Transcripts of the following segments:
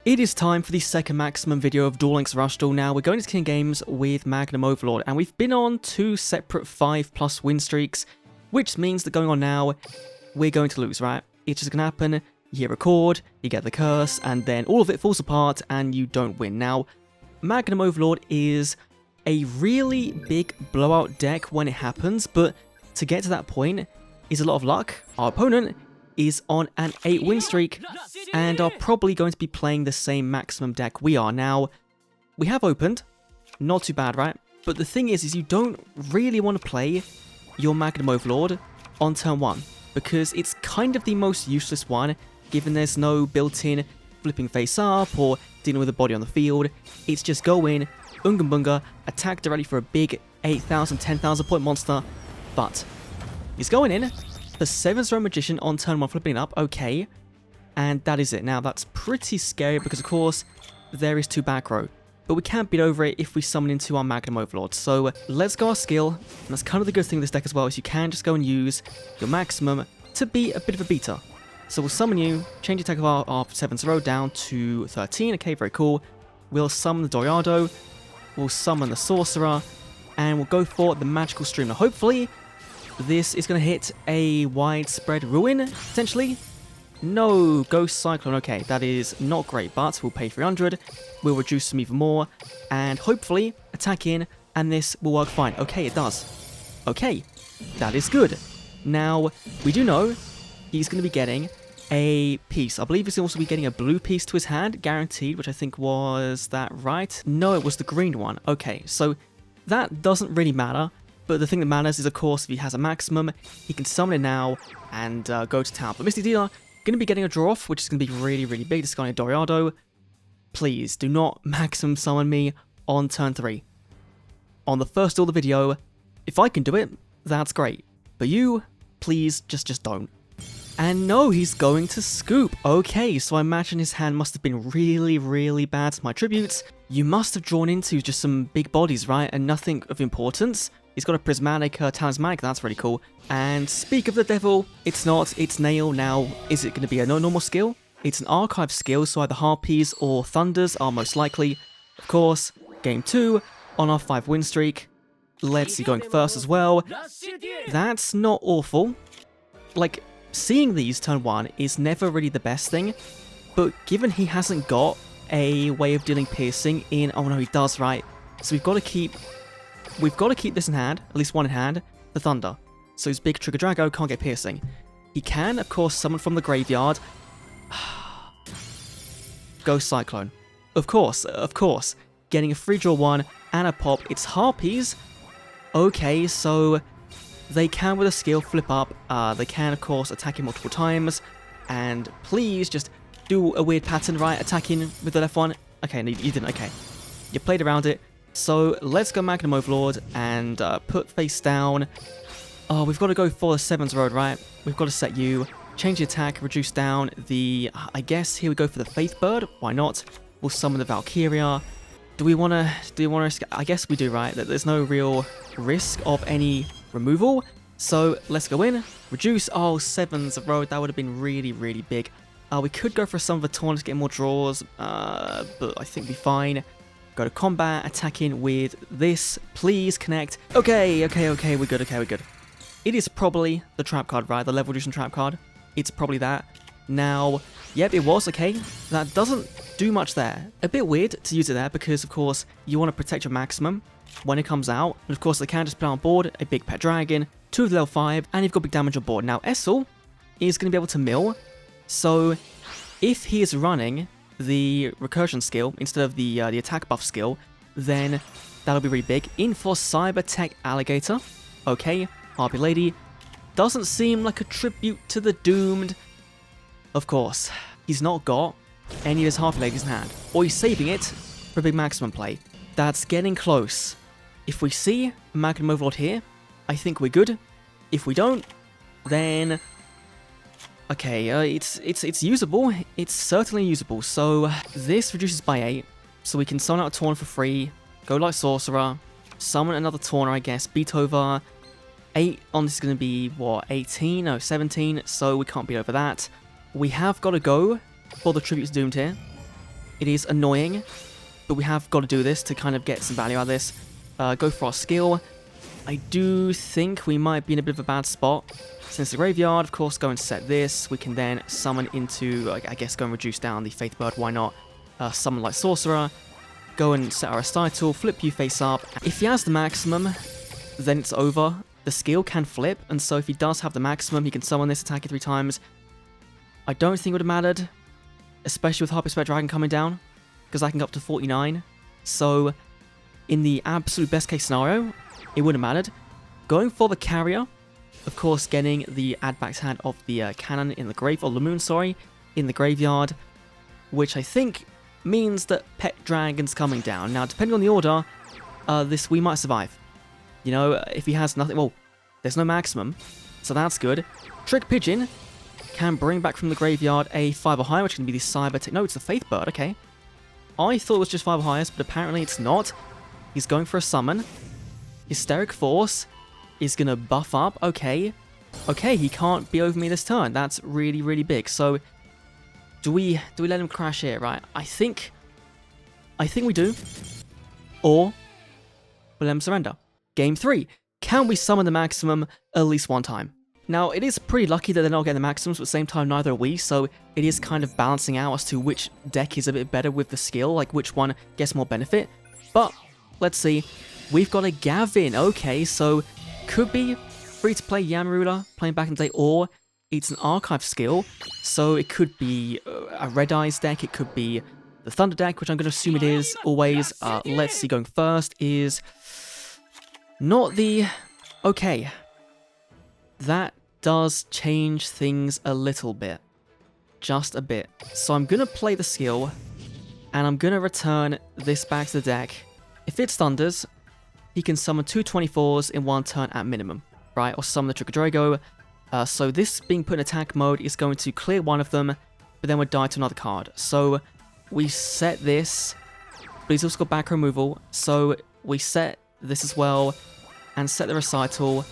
It is time for the second maximum video of Duel Links OHDO. Now, we're going to King Games with MAGNUM Overlord, and we've been on 2 separate 5+ win streaks, which means that going on now, we're going to lose, right? It's just going to happen, you hit record, you get the curse, and then all of it falls apart, and you don't win. Now, MAGNUM Overlord is a really big blowout deck when it happens, but to get to that point is a lot of luck. Our opponent is on an 8 win streak and are probably going to be playing the same maximum deck we are. Now, we have opened, not too bad, right? But the thing is you don't really want to play your MAGNUM Overlord on turn 1 because it's kind of the most useless one, given there's no built-in flipping face up or dealing with a body on the field. It's just go in, Unga Bunga, attack directly for a big 8,000, 10,000 point monster, but he's going in. The 7th Magician on turn 1 flipping up, okay, and that is it. Now that's pretty scary because of course there is 2 back row, but we can't beat over it if we summon into our MAGNUM Overlord. So let's go our skill, and that's kind of the good thing with this deck as well, is you can just go and use your maximum to be a bit of a beater. So we'll summon you, change the attack of our 7th row down to 13, okay, very cool. We'll summon the YUGA, we'll summon the Sorcerer, and we'll go for the Magical Stream. Now hopefully this is going to hit a widespread ruin, potentially. No, Ghost Cyclone. Okay, that is not great, but we'll pay 300. We'll reduce them even more, and hopefully attack in, and this will work fine. Okay, it does. Okay, that is good. Now, we do know he's going to be getting a piece. I believe he's also be getting a blue piece to his hand, guaranteed, which I think was that right? No, it was the green one. Okay, so that doesn't really matter. But the thing that matters is, of course, if he has a maximum, he can summon it now and go to town. But Misty Dealer, going to be getting a draw off, which is going to be really, really big. This guy, YUGA. Please, do not maximum summon me on turn 3. On the first duel of the video, if I can do it, that's great. But you, please, just don't. And no, he's going to scoop. Okay, so I imagine his hand must have been really, really bad to my tributes. You must have drawn into just some big bodies, right? And nothing of importance. He's got a prismatic talismanic, that's really cool. And speak of the devil, it's not, it's Nail. Now, is it going to be a normal skill? It's an archive skill, so either Harpies or Thunders are most likely. Of course, game 2 on our 5 win streak. Let's see, going first as well. That's not awful. Like, seeing these turn 1 is never really the best thing, but given he hasn't got a way of dealing piercing in, oh no, he does, right? So we've got to keep this in hand, at least one in hand, the Thunder. So his big Trigger Drago can't get piercing. He can, of course, summon from the graveyard. Ghost Cyclone. Of course. Getting a free draw 1 and a pop. It's Harpies. Okay, so they can, with a skill, flip up. They can, of course, attack him multiple times. And please just do a weird pattern, right? Attacking with the left one. Okay, no, you didn't. Okay. You played around it. So let's go MAGNUM Overlord and put face down. Oh, we've got to go for the 7th road, right? We've got to set you, change the attack, reduce down the, I guess here we go for the Faith Bird. Why not? We'll summon the Valkyria. Do we want to, I guess we do, right? That there's no real risk of any removal. So let's go in, reduce, oh, 7th road, that would have been really, really big. We could go for some of the Taunt to get more draws, but I think we'll be fine. Go to combat, attacking with this. Please connect. Okay, we're good, we're good. It is probably the trap card, right? The level reduction trap card. It's probably that. Now, yep, it was, okay. That doesn't do much there. A bit weird to use it there because, of course, you want to protect your maximum when it comes out. And, of course, they can just put on board a big pet dragon, 2 of the level 5, and you've got big damage on board. Now, Essel is going to be able to mill. So, if he is running the recursion skill instead of the attack buff skill, then that'll be really big. In for Cyber Tech Alligator. Okay, Harpy Lady. Doesn't seem like a tribute to the Doomed. Of course, he's not got any of his Harpy Ladies in hand. Or he's saving it for a big maximum play. That's getting close. If we see MAGNUM Overlord here, I think we're good. If we don't, then okay, it's usable. It's certainly usable. So this reduces by 8. So we can summon out a Taunt for free. Go like Sorcerer. Summon another Taunt, I guess. Beat over 8 on this is going to be, what, 18? No, 17. So we can't beat over that. We have got to go for the Tributes Doomed here. It is annoying, but we have got to do this to kind of get some value out of this. Go for our skill. I do think we might be in a bit of a bad spot. Since the graveyard, of course, go and set this. We can then summon into, I guess, go and reduce down the Faith Bird, why not? Summon like Sorcerer. Go and set our recital, flip you face up. If he has the maximum, then it's over. The skill can flip, and so if he does have the maximum, he can summon this, attack it 3 times. I don't think it would have mattered, especially with Harpy Spec Dragon coming down, because I can go up to 49. So, in the absolute best case scenario, it wouldn't have mattered. Going for the carrier, of course, getting the add back to hand of the cannon in the grave, or Lamoon, sorry, in the graveyard, which I think means that Pet Dragon's coming down. Now, depending on the order, we might survive. You know, if he has nothing, well, there's no maximum, so that's good. Trick Pigeon can bring back from the graveyard a 5 or higher, which can be the Cyber... No, it's the Faith Bird, okay. I thought it was just 5 or highest, but apparently it's not. He's going for a summon. Hysteric Force is going to buff up, okay. Okay, he can't be over me this turn. That's really, really big. So, do we let him crash here, right? I think we do. Or, we'll let him surrender. Game 3. Can we summon the maximum at least one time? Now, it is pretty lucky that they're not getting the maximums, but at the same time, neither are we, so it is kind of balancing out as to which deck is a bit better with the skill, like which one gets more benefit. But, let's see. We've got a Gavin, okay, so could be free-to-play Yamrula playing back in the day, or it's an archive skill, so it could be a Red Eyes deck, it could be the Thunder deck, which I'm going to assume it is always. Let's see, going first is not the... Okay. That does change things a little bit. Just a bit. So I'm going to play the skill, and I'm going to return this back to the deck. If it thunders, he can summon 2 24s in one turn at minimum, right? Or summon the Trick-or-Drago. So this being put in attack mode is going to clear one of them, but then would die to another card. So we set this, but he's also got back removal, so we set this as well, and set the recital,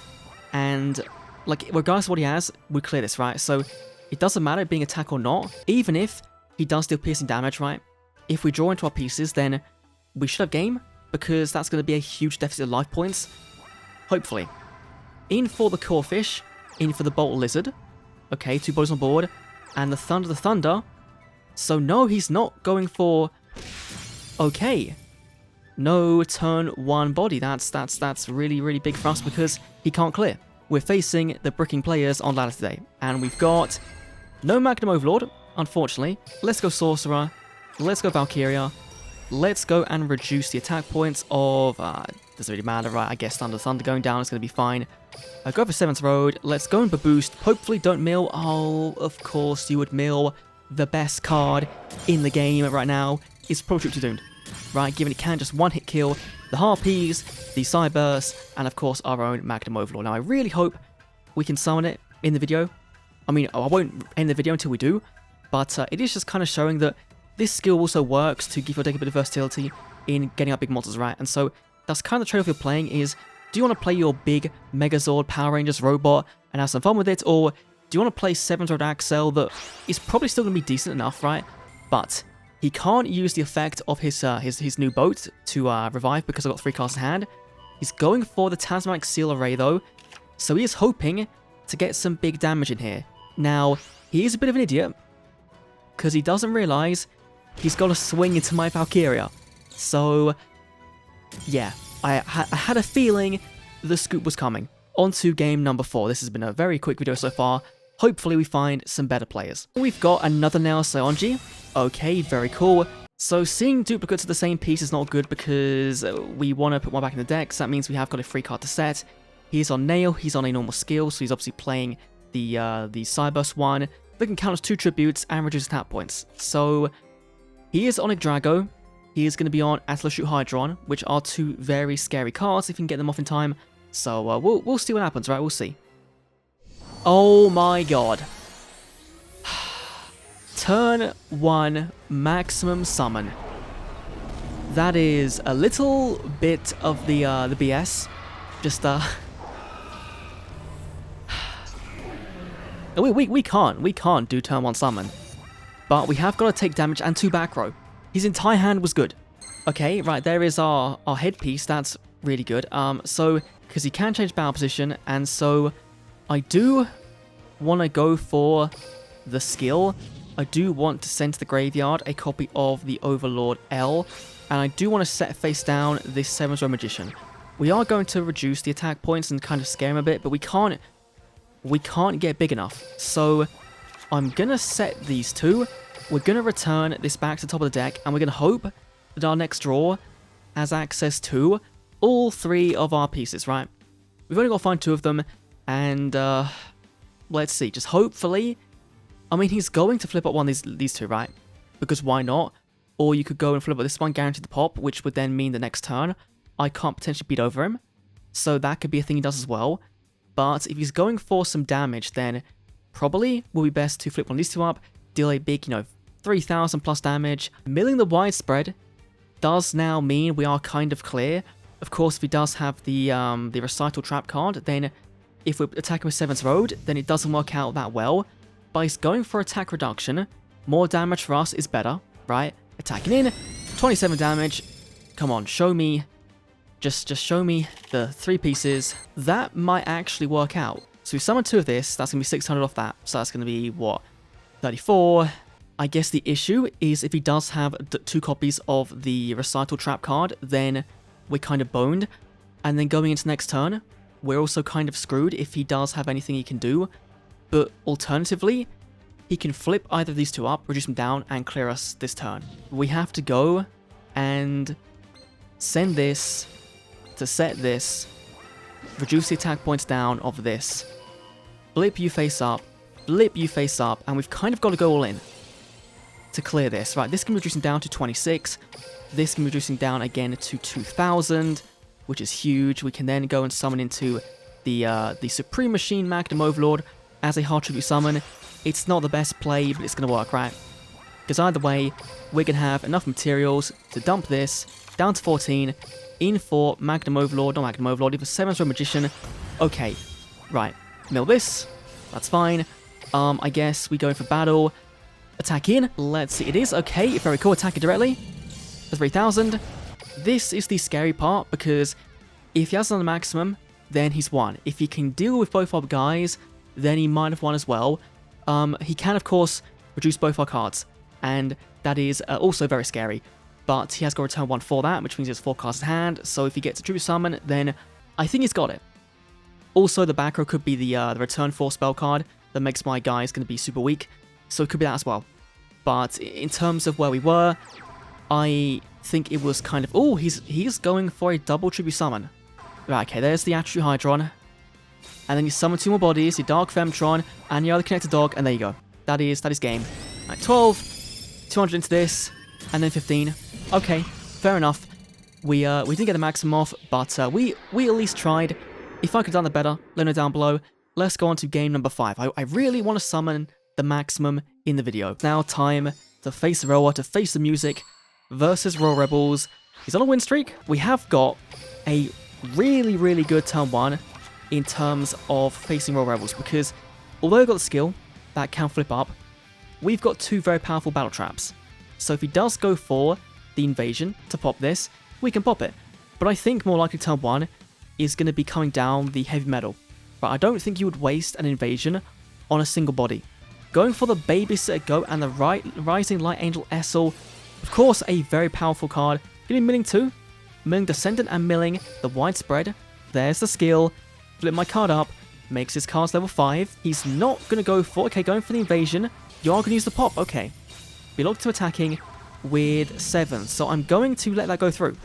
and like regardless of what he has, we clear this, right? So it doesn't matter being attack or not, even if he does deal piercing damage, right? If we draw into our pieces, then we should have game, because that's going to be a huge deficit of life points, hopefully. In for the Core Fish, in for the Bolt Lizard, okay, 2 bodies on board, and the Thunder, so no, he's not going for, okay, no turn 1 body, that's really, really big for us, because he can't clear. We're facing the bricking players on ladder today, and we've got no Magnum Overlord, unfortunately. Let's go Sorcerer, let's go Valkyria, let's go and reduce the attack points of, doesn't really matter, right? I guess Thunder going down is going to be fine. Go for 7th Road, let's go and boost, hopefully don't mill. Oh, of course you would mill. The best card in the game right now is Pro Troops Doomed, right? Given it can just one-hit kill the Harpies, the Cyburst, and of course our own Magnum Overlord. Now I really hope we can summon it in the video. I mean, I won't end the video until we do, but it is just kind of showing that this skill also works to give your deck a bit of versatility in getting up big monsters, right? And so that's kind of the trade-off you're playing is, do you want to play your big Megazord Power Rangers robot and have some fun with it, or do you want to play 7th Road Axel that is probably still going to be decent enough, right? But he can't use the effect of his new boat to revive because I've got 3 cards in hand. He's going for the Tasmanic Seal Array though, so he is hoping to get some big damage in here. Now, he is a bit of an idiot, because he doesn't realise he's got to swing into my Valkyria. So, yeah, I had a feeling the scoop was coming. On to game number 4. This has been a very quick video so far. Hopefully we find some better players. We've got another Nail Seonji. Okay, very cool. So seeing duplicates of the same piece is not good because we want to put one back in the deck, so that means we have got a free card to set. He's on Nail, he's on a normal skill, so he's obviously playing the Cyburst one that can count as 2 tributes and reduce attack points. So he is on Yggdrago, he is going to be on Atlas Shoot Hydron, which are 2 very scary cards if you can get them off in time. So we'll see what happens, right? We'll see. Oh my god. Turn 1 maximum summon. That is a little bit of the BS. Just we can't do turn 1 summon. But we have got to take damage and 2 back row. His entire hand was good. Okay, right, there is our headpiece. That's really good. So, because he can change battle position, and so I do want to go for the skill. I do want to send to the graveyard a copy of the Overlord L, and I do want to set face down this 7th row Magician. We are going to reduce the attack points and kind of scare him a bit, but we can't get big enough. So I'm going to set these two. We're going to return this back to the top of the deck, and we're going to hope that our next draw has access to all 3 of our pieces, right? We've only got to find 2 of them, and let's see. Just hopefully, I mean, he's going to flip up one of these 2, right? Because why not? Or you could go and flip up this one, guaranteed the pop, which would then mean the next turn I can't potentially beat over him. So that could be a thing he does as well. But if he's going for some damage, then probably will be best to flip one of these 2 up, deal a big, 3,000 plus damage. Milling the widespread does now mean we are kind of clear. Of course, if he does have the Recital Trap card, then if we attack him with 7th Road, then it doesn't work out that well. But he's going for attack reduction. More damage for us is better, right? Attacking in, 27 damage. Come on, show me. Just show me the 3 pieces. That might actually work out. So we summon 2 of this. That's going to be 600 off that. So that's going to be, what, 34. I guess the issue is if he does have 2 copies of the Recital Trap card, then we're kind of boned. And then going into next turn, we're also kind of screwed if he does have anything he can do. But alternatively, he can flip either of these 2 up, reduce them down, and clear us this turn. We have to go and send this to set this, reduce the attack points down of this, blip you face up, and we've kind of got to go all in to clear this. Right, this can be reducing down to 26, this can be reducing down again to 2,000, which is huge. We can then go and summon into the Supreme Machine Magnum Overlord as a hard tribute summon. It's not the best play, but it's going to work, right? Because either way, we're going to have enough materials to dump this down to 14, in for Magnum Overlord, not Magnum Overlord, even 7th row Magician. Okay, right, mill this, that's fine. I guess we go in for battle, attack in, let's see, it is, okay, very cool, attack it directly, for 3,000. This is the scary part, because if he has another maximum, then he's won. If he can deal with both our guys, then he might have won as well. He can, of course, reduce both our cards, and that is also very scary. But he has got to return 1 for that, which means he has 4 cards in hand, so if he gets a tribute summon, then I think he's got it. Also, the back row could be the return 4 spell card that makes my guys going to be super weak, so it could be that as well. But in terms of where we were, I think it was kind of... Oh, he's going for a double tribute summon. Right, okay, there's the Attribute Hydron. And then you summon 2 more bodies, your Dark Femtron, and your other connected dog, and there you go. That is game. Right, 12, 200 into this, and then 15. Okay, fair enough. We didn't get the maximum off, but we at least tried. If I could have done that better, let me know down below. Let's go on to game number 5. I really want to summon the maximum in the video. Now time to face Roa, to face the music, versus Royal Rebels. He's on a win streak. We have got a really good turn 1 in terms of facing Royal Rebels, because although we've got the skill that can flip up, we've got 2 very powerful battle traps. So if he does go for the invasion to pop this, we can pop it. But I think more likely turn 1 is going to be coming down the heavy metal. But I don't think you would waste an invasion on a single body. Going for the Babysitter Goat and the Rising Light Angel Essel, of course a very powerful card. Going to be milling 2, milling Descendant and milling the Widespread. There's the skill. Flip my card up, makes his cards level 5. He's not going to go for... Okay, going for the invasion. You are going to use the pop. Okay. Be locked to attacking with 7. So I'm going to let that go through.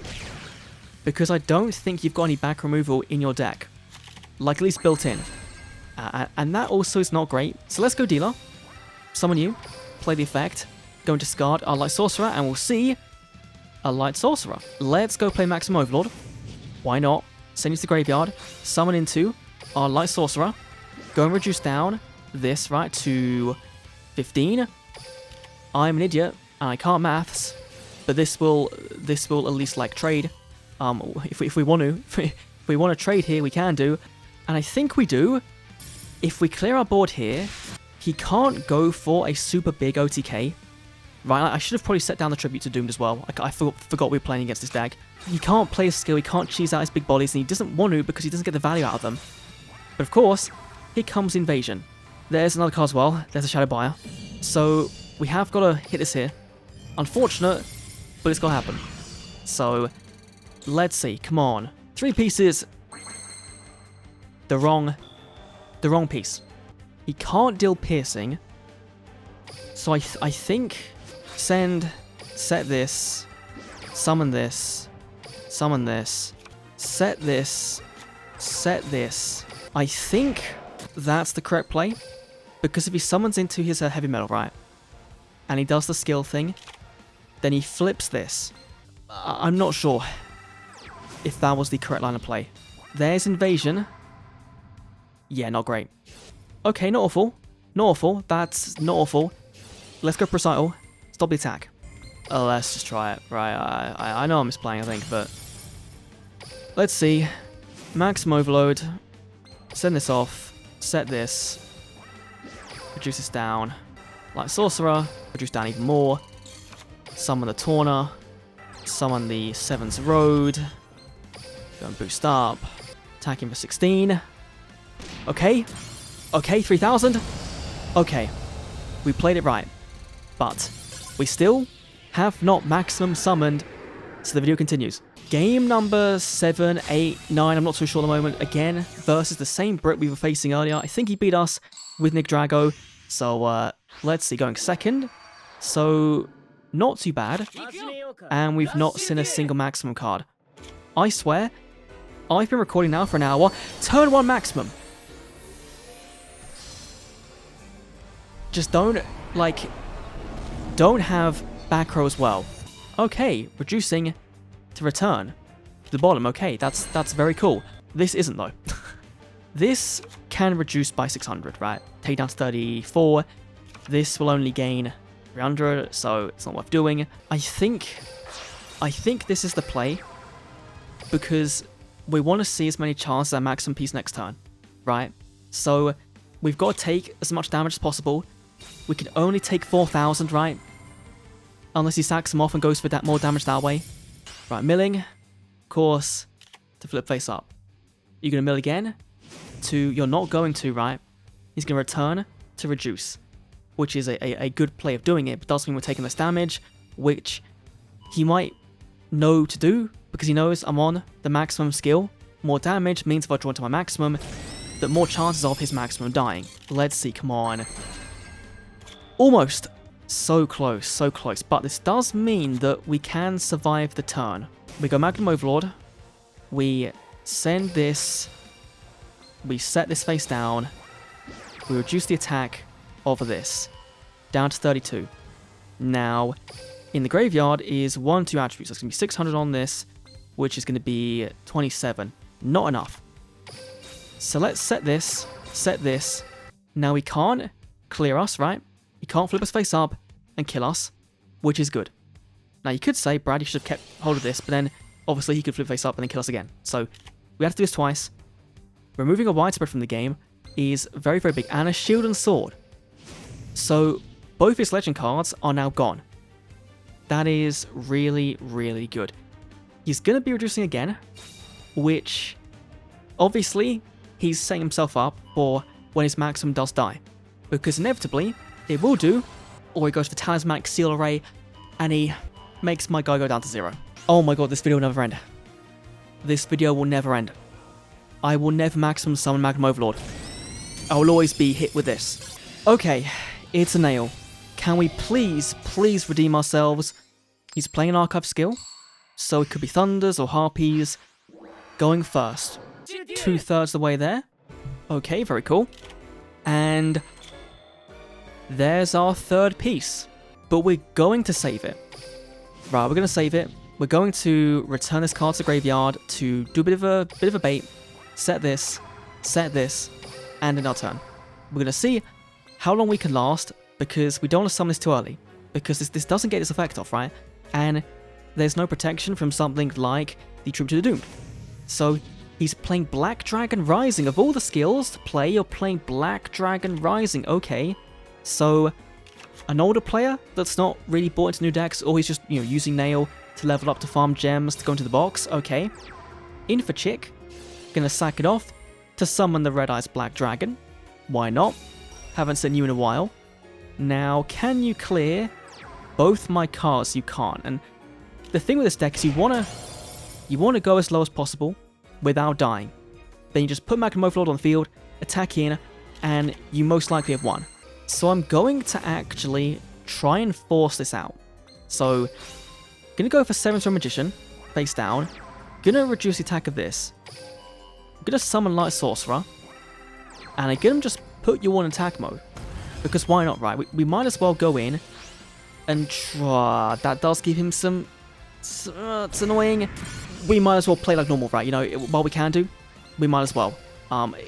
Because I don't think you've got any back removal in your deck. Like at least built in. And that also is not great. So let's go dealer. Summon you. Play the effect. Go and discard our Light Sorcerer. And we'll see a Light Sorcerer. Let's go play Maximum Overlord. Why not? Send you to the graveyard. Summon into our Light Sorcerer. Go and reduce down this, right, to 15. I'm an idiot, and I can't maths, but this will at least like trade. If we want to trade here, we can do, and I think we do. If we clear our board here, he can't go for a super big OTK, Right, I should have probably set down the Tribute to Doomed as well. I forgot we were playing against this deck. He can't play his skill, he can't cheese out his big bodies, and he doesn't want to because he doesn't get the value out of them. But of course, here comes Invasion. There's another card as well. There's a Shadow Buyer. So we have got to hit this here. Unfortunate, but it's got to happen. So let's see. Come on. 3 pieces. The wrong piece. He can't deal piercing. So I think set this, summon this, set this, set this. I think that's the correct play, because if he summons into his heavy metal, right, and he does the skill thing, then he flips this. I'm not sure if that was the correct line of play. There's Invasion. Yeah, not great. Okay, not awful. Not awful. That's not awful. Let's go Recital. Stop the attack. Let's just try it. Right, I know I'm misplaying, I think, but... Let's see. Maximum Overload. Send this off. Set this. Reduce this down. Like Sorcerer. Reduce down even more. Summon the Tawner. Summon the Seven's Road. Go and boost up. Attacking for 16. Okay. Okay, 3,000. Okay. We played it right. But we still have not maximum summoned. So the video continues. Game number 7, 8, 9, I'm not too sure at the moment. Again, versus the same Brit we were facing earlier. I think he beat us with Nick Drago. So let's see, going second. So not too bad. And we've not seen a single maximum card. I swear, I've been recording now for an hour. Turn 1 maximum. Just don't have back row as well. Okay, reducing to return to the bottom. Okay, that's very cool. This isn't though. This can reduce by 600, right? Take down to 34. This will only gain 300, so it's not worth doing. I think this is the play because we want to see as many chances at maximum piece next turn, right? So we've got to take as much damage as possible. We can only take 4,000, right? Unless he sacks him off and goes for that more damage that way. Right, milling, of course, to flip face up. You're going to mill again? You're not going to, right? He's going to return to reduce, which is a good play of doing it, but does mean we're taking less damage, which he might know to do, because he knows I'm on the maximum skill. More damage means if I draw into my maximum, that more chances of his maximum dying. Let's see, come on. Almost. So close, but this does mean that we can survive the turn. We go Magnum Overlord, we send this, we set this face down, we reduce the attack of this, down to 32. Now, in the graveyard is 1, 2 attributes, so it's going to be 600 on this, which is going to be 27. Not enough. So let's set this, now he can't clear us, right? He can't flip us face up and kill us, which is good. Now you could say, Brad, you should have kept hold of this, but then obviously he could flip face up and then kill us again. So we have to do this twice. Removing a widespread from the game is very, very big, and a shield and sword. So both his legend cards are now gone. That is really, really good. He's going to be reducing again, which obviously he's setting himself up for when his maximum does die, because inevitably it will do, or he goes for Talismanic Seal Array, and he makes my guy go down to 0. Oh my god, this video will never end. This video will never end. I will never maximum summon Magnum Overlord. I will always be hit with this. Okay, it's a nail. Can we please redeem ourselves? He's playing an Archive skill, so it could be Thunders or Harpies. Going first. 2/3 the way there. Okay, very cool. And there's our 3rd piece, but we're going to save it. Right, we're going to save it. We're going to return this card to the graveyard to do a bit of a bait. Set this, and in our turn. We're going to see how long we can last, because we don't want to summon this too early, because this doesn't get its effect off, right? And there's no protection from something like the Tribute to the Doomed. So he's playing Black Dragon Rising. Of all the skills to play, you're playing Black Dragon Rising. Okay. So an older player that's not really bought into new decks, or he's just, you know, using Nail to level up to farm gems to go into the box, okay. In for Chick, gonna sack it off to summon the Red Eyes Black Dragon. Why not? Haven't seen you in a while. Now, can you clear both my cards? You can't. And the thing with this deck is you wanna go as low as possible without dying. Then you just put Magnum Overlord on the field, attack in, and you most likely have won. So I'm going to actually try and force this out. So, gonna go for 7-star Magician, face down. Gonna reduce the attack of this. I'm gonna summon Light Sorcerer. And I'm gonna just put you on attack mode. Because why not, right? We might as well go in and try. That does give him some... it's annoying. We might as well play like normal, right? You know, while we can do, we might as well.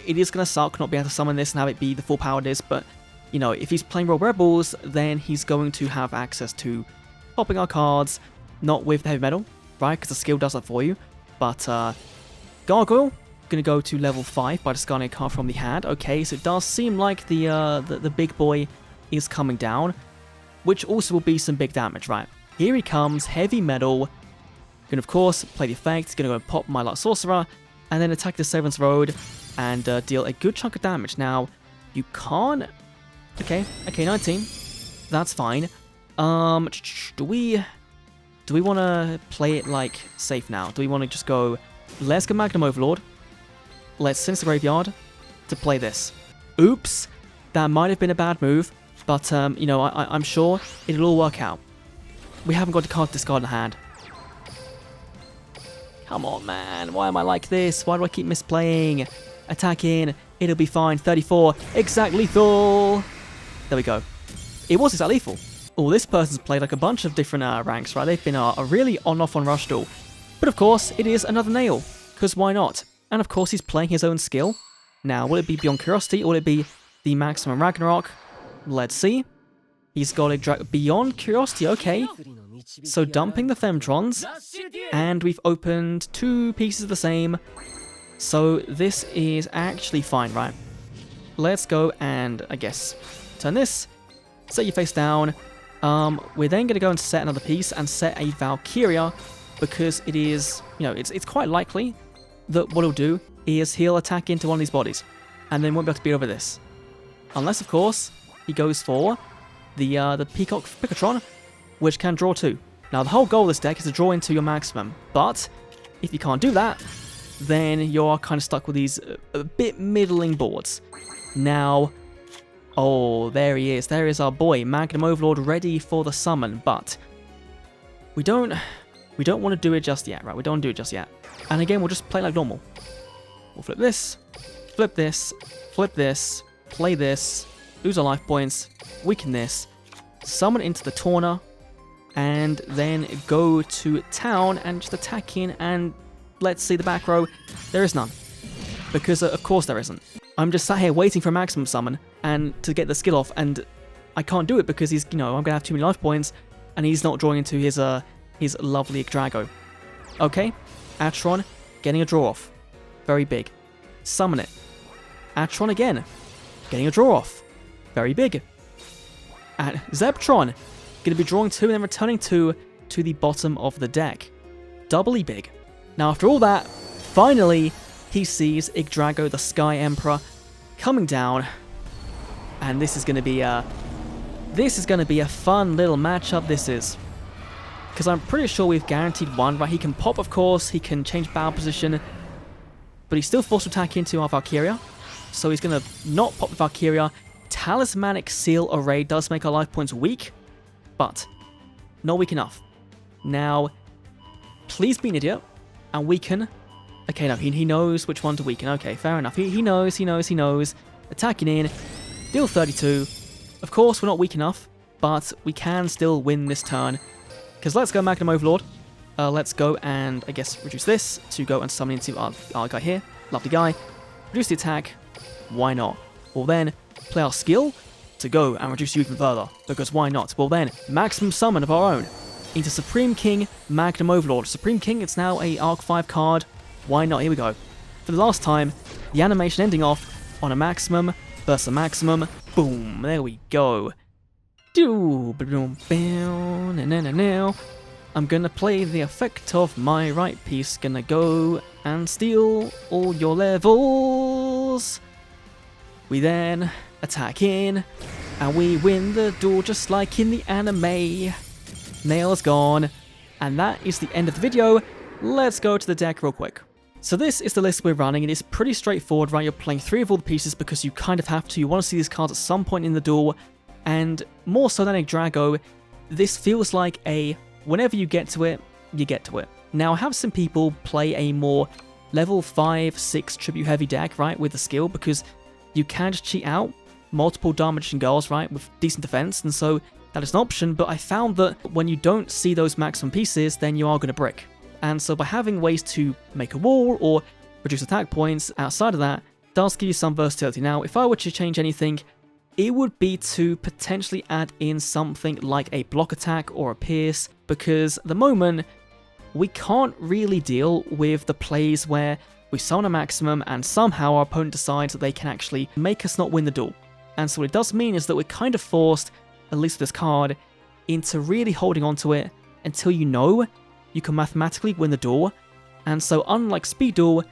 It is gonna suck not being able to summon this and have it be the full power it is, but, you know, if he's playing Royal Rebels, then he's going to have access to popping our cards, not with the heavy metal, right? Because the skill does that for you. But, Gargoyle, gonna go to level 5 by discarding a card from the hand. Okay, so it does seem like the big boy is coming down, which also will be some big damage, right? Here he comes, heavy metal. Gonna, of course, play the effect. Gonna go and pop my Light Sorcerer, and then attack the Seventh Road and deal a good chunk of damage. Now, you can't... Okay, 19. That's fine. Do we want to play it, like, safe now? Do we want to just go, let's go Magnum Overlord, let's send the graveyard to play this. Oops, that might have been a bad move, but, you know, I'm sure it'll all work out. We haven't got a card to discard in hand. Come on, man, why am I like this? Why do I keep misplaying? Attack in, it'll be fine. 34, exact lethal. There we go. It was exact lethal. Oh, this person's played like a bunch of different ranks, right? They've been really on-off on Rush Duel. But of course, it is another Nail, because why not? And of course, he's playing his own skill. Now, will it be Beyond Curiosity, or will it be the Maximum Ragnarok? Let's see. He's got a Beyond Curiosity, okay. So dumping the Femtrons, and we've opened 2 pieces of the same. So this is actually fine, right? Let's go and, I guess, turn this, set you face down. We're then going to go and set another piece and set a Valkyria, because it is, you know, it's quite likely that what he'll do is he'll attack into one of these bodies, and then won't be able to beat over this. Unless, of course, he goes for the Peacock Picatron, which can draw 2. Now, the whole goal of this deck is to draw into your maximum, but if you can't do that, then you're kind of stuck with these a bit middling boards. Now, oh, there he is. There is our boy, Magnum Overlord, ready for the summon, but we don't want to do it just yet, right? We don't want to do it just yet. And again, we'll just play like normal. We'll flip this, flip this, flip this, play this, lose our life points, weaken this, summon into the Torna, and then go to town and just attack in, and let's see the back row. There is none. Because, of course, there isn't. I'm just sat here waiting for a maximum summon and to get the skill off, and I can't do it because he's, you know, I'm going to have too many life points, and he's not drawing into his lovely Yggdrago. Okay, Atron getting a draw off. Very big. Summon it. Atron again. Getting a draw off. Very big. And Zebtron going to be drawing 2 and then returning 2 to the bottom of the deck. Doubly big. Now, after all that, finally, he sees Yggdrago, the Sky Emperor, coming down, and this is going to be a fun little matchup. This is, because I'm pretty sure we've guaranteed 1, right? He can pop, of course, he can change battle position, but he's still forced to attack into our Valkyria, so he's going to not pop the Valkyria. Talismanic Seal Array does make our life points weak, but not weak enough. Now, please be an idiot and weaken. Okay, no, he knows which one to weaken. Okay, fair enough. He knows. Attacking in, deal 32. Of course, we're not weak enough, but we can still win this turn. Because let's go Magnum Overlord. Let's go and, I guess, reduce this to go and summon into our guy here. Lovely guy. Reduce the attack. Why not? We'll then play our skill to go and reduce you even further. Because why not? We'll then maximum summon of our own into Supreme King Magnum Overlord. Supreme King, it's now a Arc 5 card. Why not? Here we go. For the last time, the animation ending off on a maximum versus a maximum. Boom. There we go. Now I'm gonna play the effect of my right piece. Gonna go and steal all your levels. We then attack in, and we win the duel just like in the anime. Nail's gone, and that is the end of the video. Let's go to the deck real quick. So this is the list we're running, and it's pretty straightforward, right? You're playing 3 of all the pieces because you kind of have to. You want to see these cards at some point in the duel, and more so than a Drago, this feels like a whenever you get to it, you get to it. Now, I have some people play a more level 5, 6 tribute heavy deck, right, with the skill, because you can just cheat out multiple damage and girls, right, with decent defense, and so that is an option, but I found that when you don't see those maximum pieces, then you are going to brick. And so by having ways to make a wall or reduce attack points outside of that does give you some versatility. Now, if I were to change anything, it would be to potentially add in something like a block attack or a pierce, because at the moment, we can't really deal with the plays where we summon a maximum and somehow our opponent decides that they can actually make us not win the duel. And so what it does mean is that we're kind of forced, at least with this card, into really holding on to it until you know you can mathematically win the duel. And so unlike Speed Duel,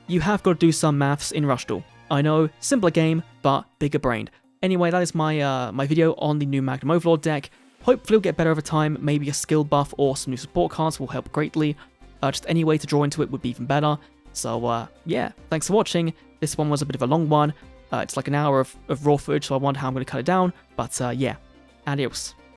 you have got to do some maths in Rush Duel. I know, simpler game, but bigger brained. Anyway, that is my my video on the new Magnum Overlord deck. Hopefully it'll get better over time. Maybe a skill buff or some new support cards will help greatly. Just any way to draw into it would be even better. So yeah, thanks for watching. This one was a bit of a long one. It's like an hour of raw footage, so I wonder how I'm going to cut it down. But yeah, adios.